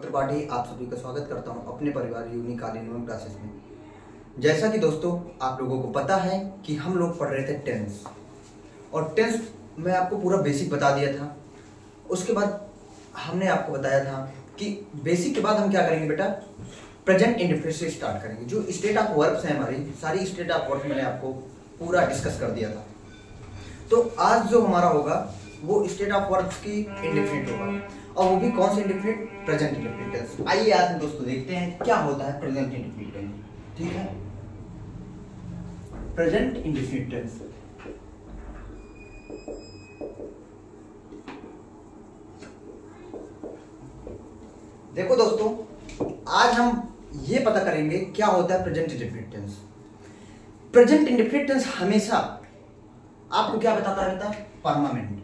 त्रिपाठी आप सभी का स्वागत करता हूं अपने परिवार यूनिक ऑल-इन-वन क्लासेस में। जैसा कि दोस्तों आप लोगों को पता है कि हम लोग पढ़ रहे थे टेंस, और टेंस मैं आपको पूरा बेसिक बता दिया था। उसके बाद हमने आपको बताया था कि बेसिक के बाद हम क्या करेंगे बेटा, प्रेजेंट इंडेफिनिट से स्टार्ट करेंगे। जो स्टेट ऑफ वर्ब्स हैं, हमारी सारी स्टेट ऑफ वर्ब्स मैंने आपको पूरा डिस्कस कर दिया था। तो आज जो हमारा होगा वो स्टेट ऑफ वर्ब्स की इंडेफिनिट होगा, और वो भी कौन से इंडेफिनिट, प्रेजेंट इंडेफिनिट टेंस। आइए आज हम दोस्तों देखते हैं क्या होता है प्रेजेंट इंडेफिनिट टेंस। ठीक है, प्रेजेंट इंडेफिनिट टेंस। देखो दोस्तों, आज हम ये पता करेंगे क्या होता है present indefinite tense. Present indefinite tense हमेशा आपको क्या बताता रहता है, परमानेंट।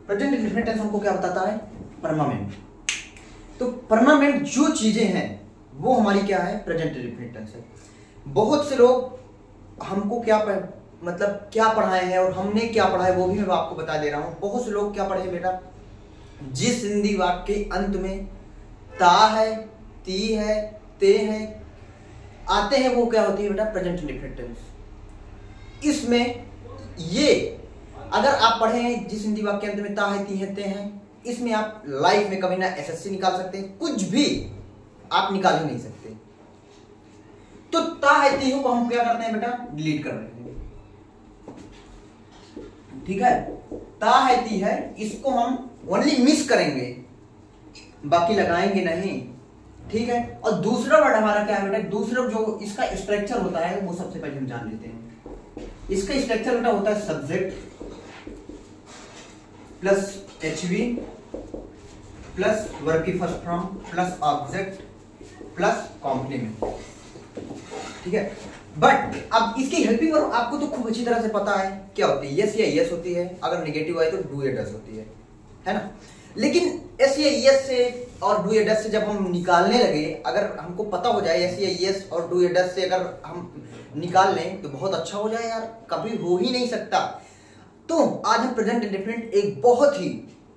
प्रेजेंट इंडेफिनिट टेंस हमको क्या बताता है, परमानेंट। तो परमानेंट जो चीजें हैं वो हमारी क्या है, प्रेजेंट इंडेफिनिट टेंस है। बहुत से लोग हमको क्या पढ़ाए हैं और हमने क्या पढ़ा है वो भी मैं आपको बता दे रहा हूं। बहुत से लोग क्या पढ़े बेटा, जिस हिंदी वाक्य के अंत में ता है, ती है, ते है आते हैं, वो क्या होती है बेटा, प्रेजेंट इंडेफिनिट टेंस। इसमें ये अगर आप पढ़े हैं जिस हिंदी वाक्य के अंत में ता है, ती है, ते हैं, इसमें आप लाइफ में कभी ना एसएससी निकाल सकते हैं, कुछ भी आप निकाल ही नहीं सकते। तो ता है, ती को हम क्या करते हैं बेटा, डिलीट कर रहे हैं। ठीक है, ता है, ती है, इसको हम ओनली मिस करेंगे, बाकी लगाएंगे नहीं। ठीक है, और दूसरा वर्ड हमारा क्या है बेटा, दूसरा जो इसका स्ट्रक्चर होता है वो सबसे पहले हम जान लेते हैं। इसका स्ट्रक्चर बेटा होता है subject plus HV plus verb की first form plus object plus complement. ठीक है, बट अब इसकी हेल्पिंग वर्ब आपको तो खूब अच्छी तरह से पता है क्या होती है, यस या यस होती है, अगर नेगेटिव आए तो डू या डज होती है ना। लेकिन एस या यस से और डू या डज से जब हम निकालने लगे, अगर हमको पता हो जाए एस या यस और डू या डज से अगर हम निकाल लें तो बहुत अच्छा हो जाए यार, कभी हो ही नहीं सकता। तो आज हम प्रेजेंट इंडेफिनिट एक बहुत ही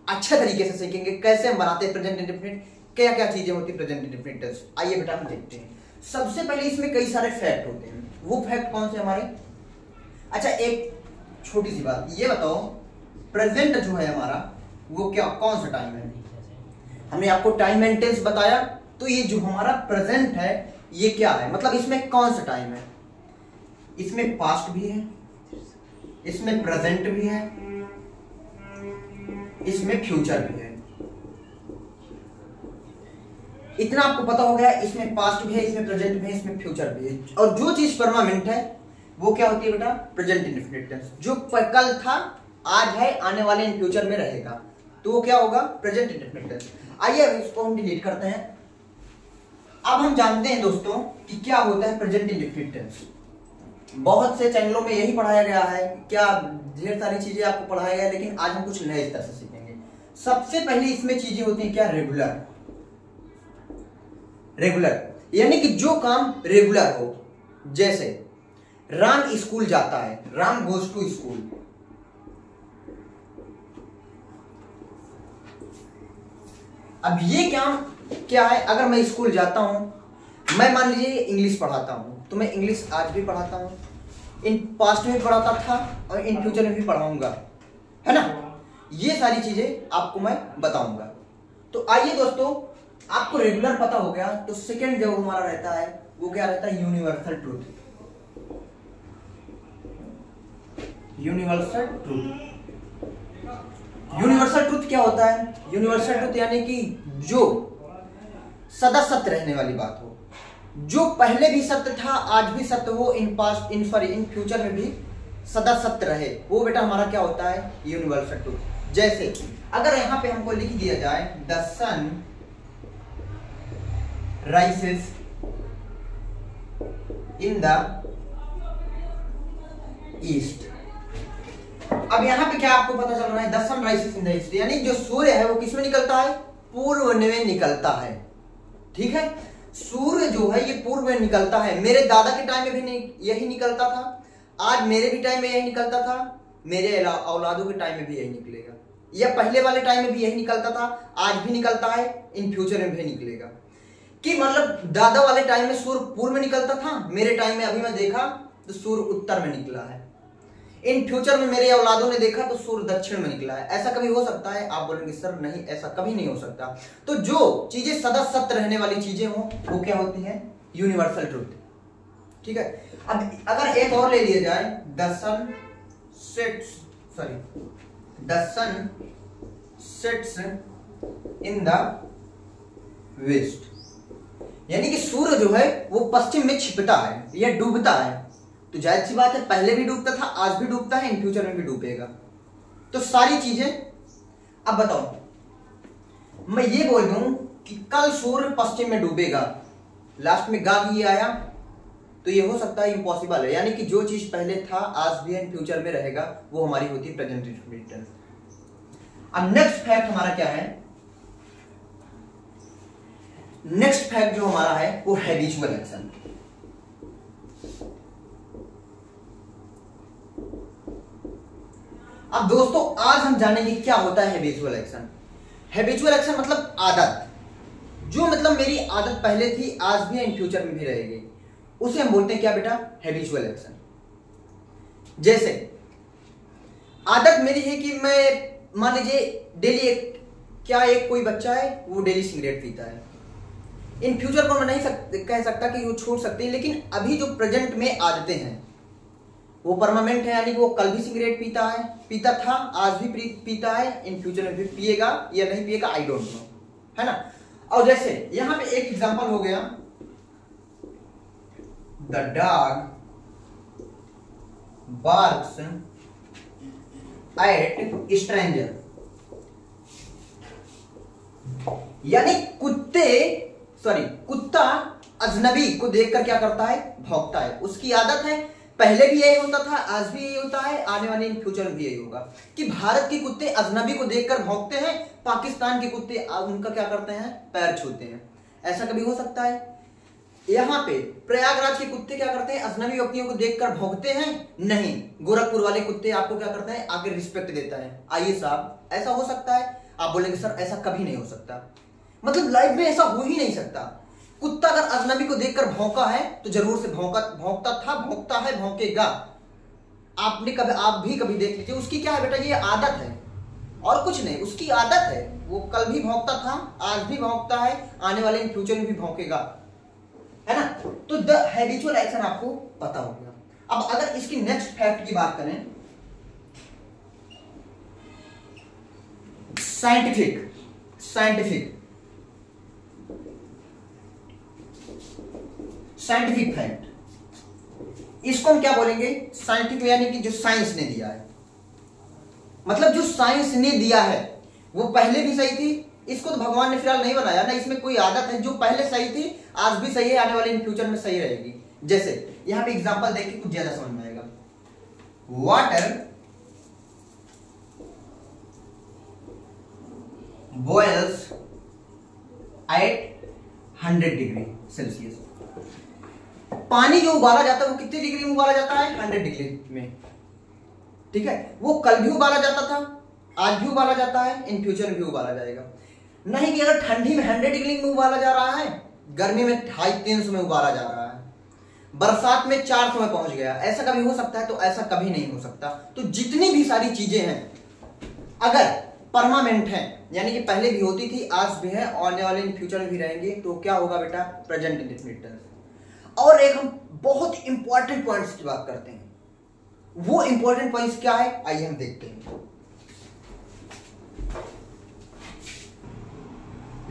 अच्छे तरीके से सीखेंगे, कैसे हम बनाते हैं प्रेजेंट इंडेफिनिट, क्या क्या चीजें होती है प्रेजेंट इंडेफिनिट टेंस। आइए बेटा हम देखते हैं। सबसे पहले इसमें कई सारे फैक्ट होते हैं, वो फैक्ट कौन से हमारे। अच्छा, एक छोटी सी बात ये बताओ, प्रेजेंट जो है हमारा वो क्या, कौन सा टाइम है। हमने आपको टाइम एंड टेंस बताया, तो ये जो हमारा प्रेजेंट है ये क्या है, मतलब इसमें कौन सा टाइम है। इसमें पास्ट भी है, इसमें प्रेजेंट भी है, इसमें फ्यूचर भी है। इतना आपको पता हो गया, इसमें पास्ट भी है, इसमें प्रेजेंट भी है, इसमें फ्यूचर भी है। और जो चीज परमानेंट है वो क्या होती है बेटा, प्रेजेंट इंडेफिनिट टेंस। जो कल था, आज है, आने वाले इन फ्यूचर में रहेगा, तो वो क्या होगा, प्रेजेंट इंडेफिनिट टेंस। आइए अब इसको हम डिलीट करते हैं। अब हम जानते हैं दोस्तों कि क्या होता है प्रेजेंट इंडेफिनिट टेंस। बहुत से चैनलों में यही पढ़ाया गया है, क्या ढेर सारी चीजें आपको पढ़ाया गया, लेकिन आज हम कुछ नए स्तर से सीखेंगे। सबसे पहले इसमें चीजें होती हैं क्या, रेगुलर। रेगुलर यानी कि जो काम रेगुलर हो, जैसे राम स्कूल जाता है, राम गोज टू स्कूल। अब ये काम क्या है, अगर मैं स्कूल जाता हूं, मैं मान लीजिए इंग्लिश पढ़ाता हूं, तो मैं इंग्लिश आज भी पढ़ाता हूं, इन पास्ट में भी पढ़ाता था और इन फ्यूचर में भी पढ़ाऊंगा, है ना। ये सारी चीजें आपको मैं बताऊंगा। तो आइए दोस्तों, आपको रेगुलर पता हो गया, तो सेकंड जो हमारा रहता है वो क्या रहता है, universal truth. Universal truth, universal truth क्या होता है, यूनिवर्सल ट्रूथ यानी कि जो सदा सत्य रहने वाली बात हो, जो पहले भी सत्य था, आज भी सत्य हो, इन फ्यूचर में भी सदा सत्य रहे, वो बेटा हमारा क्या होता है, यूनिवर्सल ट्रूथ। जैसे अगर यहां पे हमको लिख दिया जाए, the sun rises in the east. अब यहां पे क्या आपको पता चल रहा है, the sun rises in the east, यानी जो सूर्य है वो किसमें निकलता है, पूर्व में निकलता है। ठीक है, सूर्य जो है ये पूर्व में निकलता है। मेरे दादा के टाइम में भी यही निकलता था, आज मेरे भी टाइम में यही निकलता था, मेरे औलादों के टाइम में भी यही निकलेगा, या पहले वाले टाइम में भी यही निकलता था, आज भी निकलता है, इन फ्यूचर में भी निकलेगा। कि मतलब दादा वाले टाइम में सूर्य पूर्व में निकलता था, मेरे टाइम में अभी मैं देखा तो सूर्य उत्तर में निकला है, इन फ्यूचर में मेरे औलादों ने देखा तो सूर्य दक्षिण में निकला है। ऐसा कभी हो सकता है? आप बोलेंगे सर नहीं, ऐसा कभी नहीं हो सकता। तो जो चीजें सदा सत्य रहने वाली चीजें हो वो क्या होती है? Universal truth. ठीक है, अब अगर एक और ले लिया जाए, the sun sets in the west, यानी कि सूर्य जो है वो पश्चिम में छिपता है या डूबता है। तो जाहिर सी बात है, पहले भी डूबता था, आज भी डूबता है, इन फ्यूचर में भी डूबेगा। तो सारी चीजें, अब बताओ मैं ये बोल दूं कि कल सूर्य पश्चिम में डूबेगा, लास्ट में गा भी आया, तो ये हो सकता है? इम्पॉसिबल है। यानी कि जो चीज पहले था आज भी इन फ्यूचर में रहेगा, वो हमारी होती है प्रेजेंट टेंस। अब नेक्स्ट फैक्ट हमारा क्या है? नेक्स्ट फैक्ट जो हमारा है वो हैबिचुअल एक्शन। अब दोस्तों आज हम जानेंगे क्या होता है हैबिचुअल एक्शन। हैबिचुअल एक्शन मतलब आदत, जो मतलब मेरी आदत पहले थी, आज भी इन फ्यूचर में भी रहेगी, उसे हम बोलते हैं क्या बेटा? Habitual action. जैसे आदत मेरी है कि मैं मान लीजिए डेली एक कोई बच्चा है वो डेली सिगरेट पीता है, इन फ्यूचर को मैं नहीं कह सकता कि वो छोड़ सकते हैं, लेकिन अभी जो प्रेजेंट में आदतें हैं वो परमानेंट है, यानी कि वो कल भी सिगरेट पीता था, आज भी पीता है, इन फ्यूचर में भी पिएगा या नहीं पिएगा, आई डोंट नो, है ना। और जैसे यहां पे एक एग्जांपल हो गया, the dog barks at stranger, यानी कुत्ता अजनबी को देखकर क्या करता है? भौंकता है। उसकी आदत है, पहले भी यही होता था, आज भी यही होता है, आने वाले इन फ्यूचर में भी यही होगा कि भारत के कुत्ते अजनबी को देखकर भौंकते हैं, पाकिस्तान के कुत्ते उनका क्या करते हैं? पैर छूते हैं। ऐसा कभी हो सकता है? यहाँ पे प्रयागराज के कुत्ते क्या करते हैं? अजनबी व्यक्तियों को देखकर भौंकते हैं? नहीं। गोरखपुर वाले कुत्ते आपको क्या करते हैं? आगे रिस्पेक्ट देता है। आइए साहब, ऐसा हो सकता है? आप बोलेंगे सर ऐसा कभी नहीं हो सकता, मतलब लाइफ में ऐसा हो ही नहीं सकता। कुत्ता अगर अजनबी को देखकर भौंका है तो जरूर से भौंकता था, भौंकता है, भौंकेगा। आप भी कभी देख लीजिए, उसकी क्या है बेटा? ये आदत है और कुछ नहीं, उसकी आदत है। वो कल भी भौंकता था, आज भी भौंकता है, आने वाले इन फ्यूचर में भी भौंकेगा, है ना। तो द हैबिचुअल एक्शन आपको पता हो गया। अब अगर इसकी नेक्स्ट फैक्ट की बात करें, साइंटिफिक फैक्ट, इसको हम क्या बोलेंगे? साइंटिफिक, यानी कि जो साइंस ने दिया है, मतलब जो साइंस ने दिया है वो पहले भी सही थी, इसको तो भगवान ने फिलहाल नहीं बनाया ना, इसमें कोई आदत है जो पहले सही थी, आज भी सही है, आने वाले इन फ्यूचर में सही रहेगी। जैसे यहां पे एग्जांपल देखिए, कुछ ज्यादा समझ में आएगा। Water boils at 100 degree Celsius, पानी जो उबाला जाता है वो कितने डिग्री में उबाला जाता है? 100 डिग्री में। ठीक है, वो कल भी उबाला जाता था, आज भी उबाला जाता है, इन फ्यूचर में भी उबाला जाएगा। नहीं कि अगर ठंडी में 100 डिग्री में उबाला जा रहा है, गर्मी में 250-300 में उबाला जा रहा है, बरसात में 400 में पहुंच गया, ऐसा कभी हो सकता है? तो ऐसा कभी नहीं हो सकता। तो जितनी भी सारी चीजें हैं अगर परमानेंट है, यानी कि पहले भी होती थी, आज भी है, आने वाले इन फ्यूचर में भी रहेंगे, तो क्या होगा बेटा? Present indefinite tense. और एक हम बहुत इंपॉर्टेंट पॉइंट्स की बात करते हैं, वो इंपॉर्टेंट पॉइंट्स क्या है? आइए हम देखते हैं।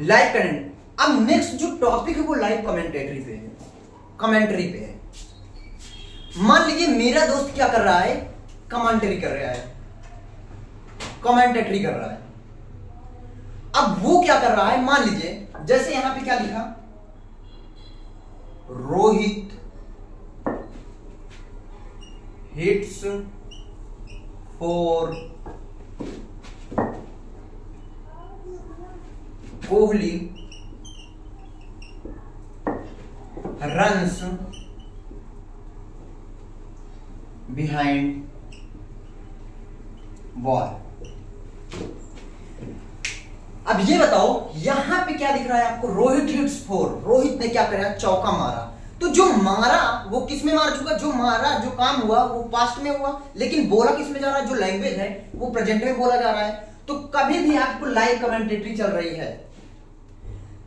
लाइव कमेंट, अब नेक्स्ट जो टॉपिक है वो लाइव कमेंटेटरी पे है, कमेंट्री पे है। मान लीजिए मेरा दोस्त क्या कर रहा है? कमेंट्री कर रहा है, कमेंटेटरी कर रहा है। अब वो क्या कर रहा है? मान लीजिए जैसे यहां पे क्या लिखा, Rohit hits for Kohli runs behind अब ये बताओ यहां पे क्या दिख रहा है आपको, रोहित हिट्स 4, रोहित ने क्या करा, चौका मारा। तो जो मारा वो किस में मार चुका, जो मारा जो काम हुआ वो पास्ट में हुआ, लेकिन बोला किस में जा रहा है, जो लैंग्वेज है वो प्रेजेंट में बोला जा रहा है। तो कभी भी आपको लाइव कमेंटेटरी चल रही है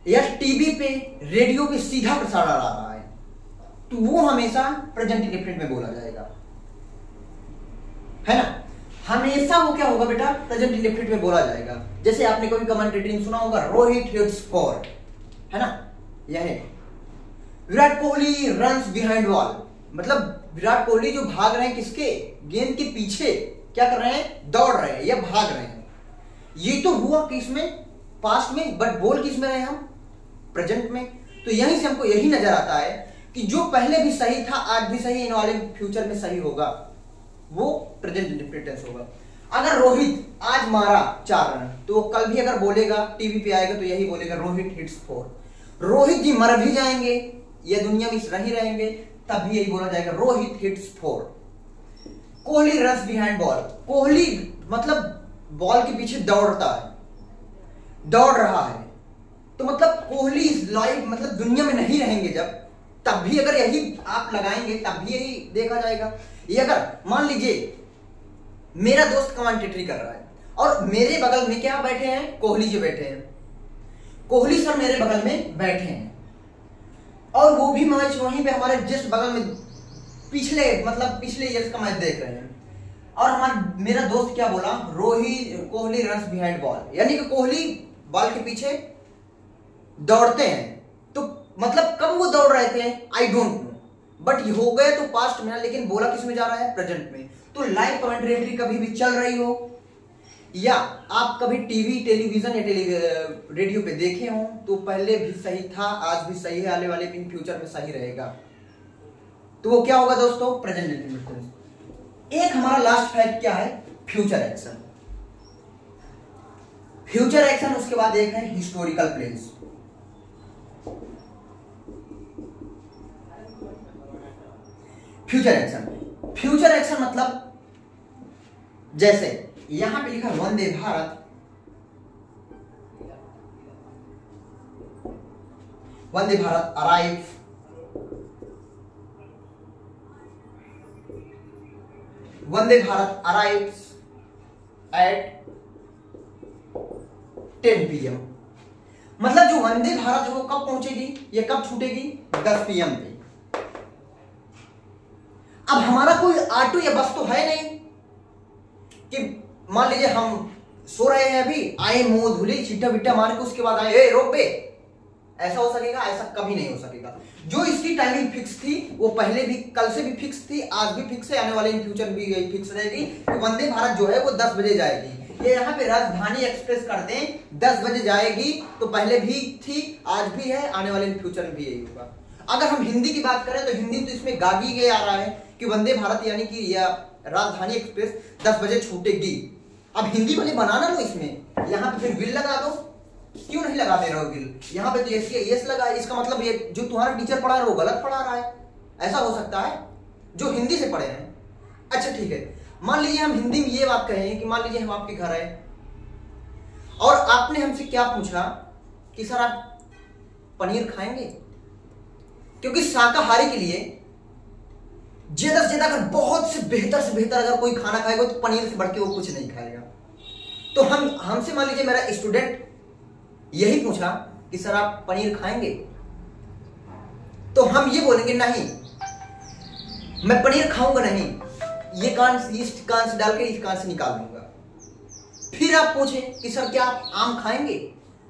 या टीवी पे रेडियो पे सीधा प्रसारण आ रहा है, तो वो हमेशा प्रेजेंट इंडेफिनिट में बोला जाएगा, है ना। हमेशा वो क्या होगा बेटा, प्रेजेंट इंडेफिनिट में बोला जाएगा। जैसे आपने कभी कमेंटेटरी सुना होगा, रोहित हिट्स 4, है ना, यह है। Virat Kohli runs behind wall, मतलब विराट कोहली जो भाग रहे हैं किसके, गेंद के पीछे, क्या कर रहे हैं, दौड़ रहे हैं या भाग रहे हैं। ये तो हुआ किसमें, पास्ट में, बट बोल किस में रहे हम, प्रेजेंट में। तो यहीं से हमको यही नजर आता है कि जो पहले भी सही था आज भी सही, इन वाले फ्यूचर में सही होगा, वो प्रेजेंट इंडेफिनिट होगा। अगर रोहित आज मारा 4 रन, तो वो कल भी अगर बोलेगा, टीवी पे आएगा तो यही बोलेगा, रोहित हिट्स 4। रोहित जी मर भी जाएंगे या दुनिया में रही रहेंगे, तब भी यही बोला जाएगा, Rohit hits 4। Kohli runs behind ball, Kohli मतलब बॉल के पीछे दौड़ता है, दौड़ रहा है, तो मतलब कोहली लाइव मतलब दुनिया में नहीं रहेंगे जब, तब भी अगर यही आप लगाएंगे तब भी यही देखा जाएगा। ये अगर मान लीजिए मेरा दोस्त कमेंटेटरी कर रहा है और मेरे बगल में क्या बैठे हैं, कोहली जी बैठे हैं, कोहली सर मेरे बगल में बैठे हैं, और वो भी मैच वहीं पे हमारे जस्ट बगल में पिछले ईयर्स का मैच देख रहे हैं, और हमारा मेरा दोस्त क्या बोला, कोहली रन्स बिहाइंड बॉल, यानी कि कोहली बॉल के पीछे दौड़ते हैं। तो मतलब कब वो दौड़ रहे थे, आई डोंट नो, बट हो गए तो पास्ट में, लेकिन बोला किस में जा रहा है, प्रेजेंट में। तो लाइव कमेंटेटरी कभी भी चल रही हो या आप कभी टीवी टेलीविजन या रेडियो पे देखे हो, तो पहले भी सही था, आज भी सही है, आने वाले इन फ्यूचर में सही रहेगा, तो वो क्या होगा दोस्तों, प्रेजेंट इंडेफिनिट। एक हमारा लास्ट फैक्ट क्या है, फ्यूचर एक्शन। फ्यूचर एक्शन, उसके बाद एक है हिस्टोरिकल प्लेस। फ्यूचर एक्शन मतलब जैसे यहां पे लिखा Vande Bharat, Vande Bharat arrive, Vande Bharat arrives at 10 PM। मतलब जो वंदे भारत है वो कब पहुंचेगी, ये कब छूटेगी, 10 PM पे। अब हमारा कोई ऑटो या बस तो है नहीं कि मान लीजिए हम सो रहे हैं अभी, आए मुंह धुले छिट्टा बिट्टा मार के उसके बाद आए, ए रोक बे, ऐसा हो सकेगा, ऐसा कभी नहीं हो सकेगा। जो इसकी टाइमिंग फिक्स थी वो पहले भी, कल से भी फिक्स थी, आज भी फिक्स है, आने वाले इन फ्यूचर भी यही फिक्स रहेगी कि वंदे भारत जो है वो 10 बजे जाएगी। ये यहाँ पे राजधानी एक्सप्रेस करते हैं 10 बजे जाएगी, तो पहले भी थी, आज भी है, आने वाले इन फ्यूचर में भी यही होगा। अगर हम हिंदी की बात करें तो हिंदी तो इसमें गागी गए आ रहा है कि वंदे भारत यानी कि या राजधानी एक्सप्रेस 10 बजे छूटेगी। अब हिंदी वाले बनाना लो इसमें, यहाँ पे फिर विल लगा दो, क्यों नहीं लगाते रहो विल, यहाँ पे तो यस लगा है, इसका मतलब ये जो तुम्हारा टीचर पढ़ा रहा है वो गलत पढ़ा रहा है, ऐसा हो सकता है जो हिंदी से पढ़े हैं। अच्छा ठीक है, मान लीजिए हम हिंदी में ये बात कहें कि मान लीजिए हम आपके घर आए और आपने हमसे क्या पूछा कि सर आप पनीर खाएंगे, क्योंकि शाकाहारी के लिए ज्यादा से ज्यादा अगर बहुत से बेहतर अगर कोई खाना खाएगा तो पनीर से बढ़ के वो कुछ नहीं खाएगा। तो हमसे मान लीजिए मेरा स्टूडेंट यही पूछा कि सर आप पनीर खाएंगे, तो हम ये बोलेंगे नहीं मैं पनीर खाऊंगा नहीं, ये कान से डाल के इस कान से निकाल दूंगा। फिर आप पूछें कि सर क्या आप आम खाएंगे,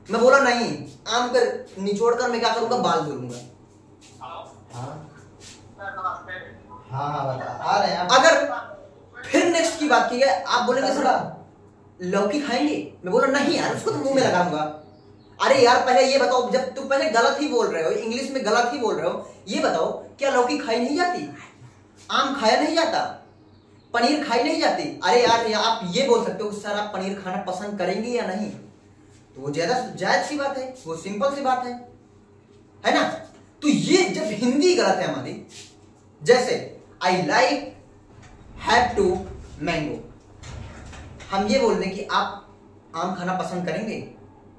मैं बोला नहीं, आम कर निचोड़ कर मैं क्या करूंगा, बाल धोऊंगा। हाँ बता आ रहे हैं। अगर फिर नेक्स्ट की बात की है, आप बोलेंगे सर लौकी खाएंगे, मैं बोला नहीं यार उसको तो मुंह में लगाऊंगा। अरे यार पहले ये बताओ, जब तुम पहले गलत ही बोल रहे हो, इंग्लिश में गलत ही बोल रहे हो, ये बताओ क्या लौकी खाई नहीं जाती, आम खाया नहीं जाता, पनीर खाई नहीं जाती? अरे यार आप ये बोल सकते हो सर आप पनीर खाना पसंद करेंगे या नहीं, तो वो ज्यादा जायज सी बात है, वो सिंपल सी बात है ना। तो ये जब हिंदी गलत है हमारी, जैसे I like have to mango, हम ये बोल दें कि आप आम खाना पसंद करेंगे,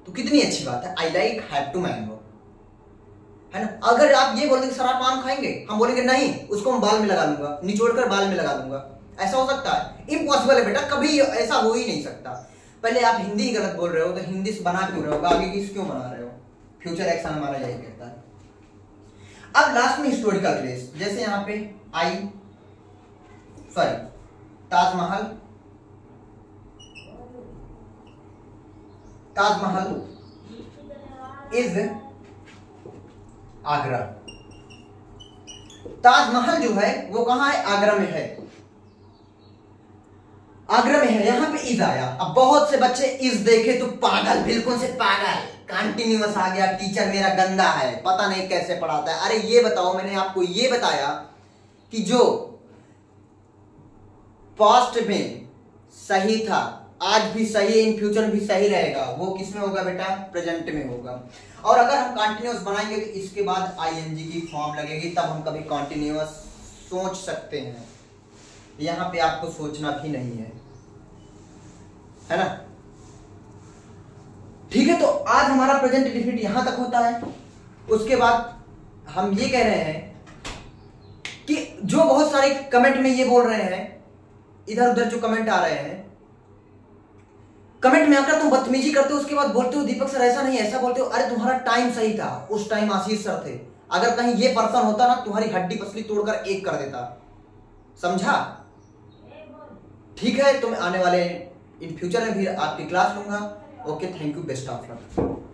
तो कितनी अच्छी बात है। I like have to mango, है ना। अगर आप ये बोलेंगे सर आप आम खाएंगे, हम बोलेंगे नहीं, उसको हम बाल में लगा लूंगा, निचोड़ कर बाल में लगा दूंगा, ऐसा हो सकता है? इम्पॉसिबल है बेटा, कभी ऐसा हो ही नहीं सकता। पहले आप हिंदी गलत बोल रहे हो तो हिंदी से बना क्यों रहे हो, आगे किस क्यों बना रहे हो? फ्यूचर एक्शन हमारा यही कहता है। अब लास्ट में हिस्टोरिकल प्लेस, जैसे यहाँ पे ताजमहल इज आगरा। ताजमहल जो है वो कहां है? आगरा में है, आगरा में है। यहां पे इज आया। अब बहुत से बच्चे इज देखे तो पागल, बिल्कुल से पागल, कंटिन्यूअस आ गया, टीचर मेरा गंदा है, पता नहीं कैसे पढ़ाता है। अरे ये बताओ, मैंने आपको ये बताया कि जो पास्ट में सही था आज भी सही है, इन फ्यूचर भी सही रहेगा, वो किस में होगा बेटा? प्रेजेंट में होगा। और अगर हम कंटिन्यूअस बनाएंगे तो इसके बाद आईएनजी की फॉर्म लगेगी, तब हम कभी कंटिन्यूअस सोच सकते हैं। यहां पे आपको सोचना भी नहीं है ना। ठीक है, तो आज हमारा प्रेजेंट डिफिनिट यहां तक होता है। उसके बाद हम ये कह रहे हैं कि जो बहुत सारे कमेंट में ये बोल रहे हैं, इधर उधर जो कमेंट आ रहे हैं, कमेंट में आकर तुम बदतमीजी करते हो, उसके बाद बोलते हो दीपक सर ऐसा नहीं, ऐसा बोलते हो। अरे तुम्हारा टाइम सही था, उस टाइम आशीष सर थे। अगर कहीं ये पर्सन होता ना, तुम्हारी हड्डी पसली तोड़कर एक कर देता, समझा? ठीक है, तो मैं आने वाले इन फ्यूचर में भी आपकी क्लास लूंगा। Okay, thank you, best of luck.